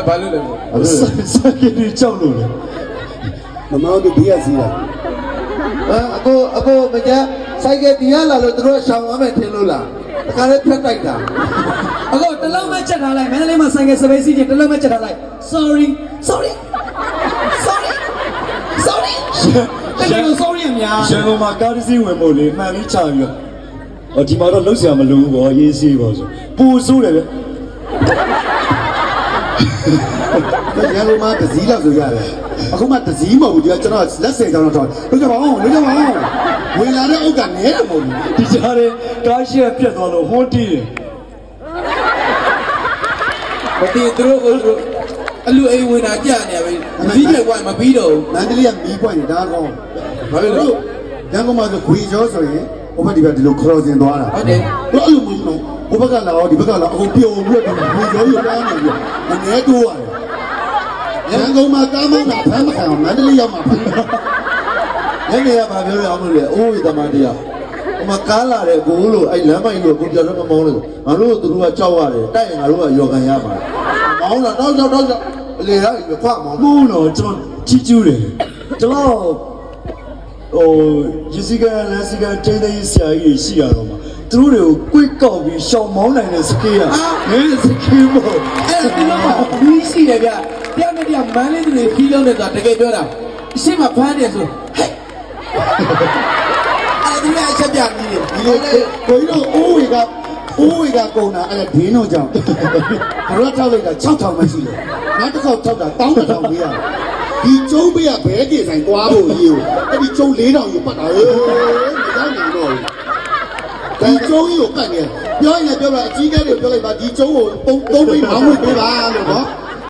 ဘာလို့လဲဆိုင်ကယ်ကြောက်လို့လေမမောင်တို့ဘေးရစီးတာအခုမကြဆိုင်ကယ်ဒီရလာလို့တို့ရှောင်ရမယ်ထင်လို့လားတခါလေးဖက်တိုက်တာအခုတလုံးမဲ့ချက်ထားလိုက်မန္တလေးမှာဆိုင်ကယ်စပိတ်စီးချင်းတလုံးမဲ့ချက်ထားလိုက် sorry တကယ်လို့ sorry အများရန်ကုန်မှာကားတစ်စီးဝင်ဖို့လေမှန်ပြီးချပြီးတော့ဒီမှာတော့လှုပ်ရှားမလို့ဘောရေးစီးပါဆိုပူဆိုးတယ်ဗျရန်ကုန်မှာတစည်းလောက်ဆိုရတယ်အခုမှတစည်းမဟုတ်ဘူးဒီကကျွန်တော်လက်ဆယ်ကြောင်းတော့လို့ကြပါအောင်ဝင်လာတဲ့ဥက္ကနဲတယ်မဟုတ်ဘူးဒီကြားထဲကားရှိရပြတ်သွားလို့ဟွန်းတီးတယ်မတည်သူတို့အလူအိမ်ဝင်တာကြနေပြီမပြီးတယ်ကွာမပြီးတော့မန္တလေးကမီးပွင့်နေတာကောဘာလို့လဲရန်ကုန်မှာဆိုခွေကျော်ဆိုရင်ဟိုဘက်ဒီဘက်ဒီလိုခရောစင်သွားတာဟုတ်တယ်အဲ့လိုမဟုတ်ဘူးဟိုဘက်ကလာတော့ဒီဘက်ကလာအခုပြုံပြီးတော့ခွေကျော်ရတာနေပြီမနေတိုးရတယ်ရန်ကုန်မှာကားမောင်းတာဖမ်းမခံအောင်မန္တလေးရောက်မှာဖမ်းညနေကဘာပြောရအောင်လို့လဲအိုးဝေသမားတရားဟိုမှာကားလာတဲ့ကိုလို့အဲ့လမ်းမိုင်းလို့ကိုပြောတော့မမောင်းလို့ငါတို့သူတို့ကကြောက်ရတယ်တိုက်ရင်ငါတို့ကယောဂန်ရမှာမောင်းလာတော့လေရပြီခွာမောင်းဘူးတော့ကျွန်တော်ကြီးကျူးတယ်ကျွန်တော်ရစီကလန်စီကတင်းတင်းဆရာကြီးရှိရတော့မှာသူတို့တွေကိုကွိတ်ကောက်ပြီးရှောင်းမောင်းနိုင်တဲ့စကေးကစကေးမို့အဲ့ဒီတော့ဘူးရှိတယ်ဗျတရားနဲ့တရားမန်းလေးတွေခီးလုံးနေတာတကယ်ပြောတာအရှိမဖမ်းတယ်ဆိုဟဲ့အဲ့ဒီကအချက်ပြနေတယ်ဒီလိုကိုကြီးတို့အိုးဝေကကုန်တာအဲ့ဒါဒင်းတော့ကြောင့်ဘရော့ထောက်လိုက်တာ6000မှရှိတယ်နောက်တစ်ခေါက်ထောက်တာ11000ပေးရတယ်ဒီကျုံးပေးရဘဲကြေဆိုင်သွားဖို့ကြီးကိုအဲ့ဒီကျုံး4000ယူပတ်တာမရောက်နိုင်တော့ဘူးဒီကျုံးကြီးကိုပတ်နေပြောရင်လည်းပြောတာအကြီးကဲတွေပြောလိုက်ပါဒီကျုံးကို3ပေးမောင်းဝင်ပေးပါလို့နော်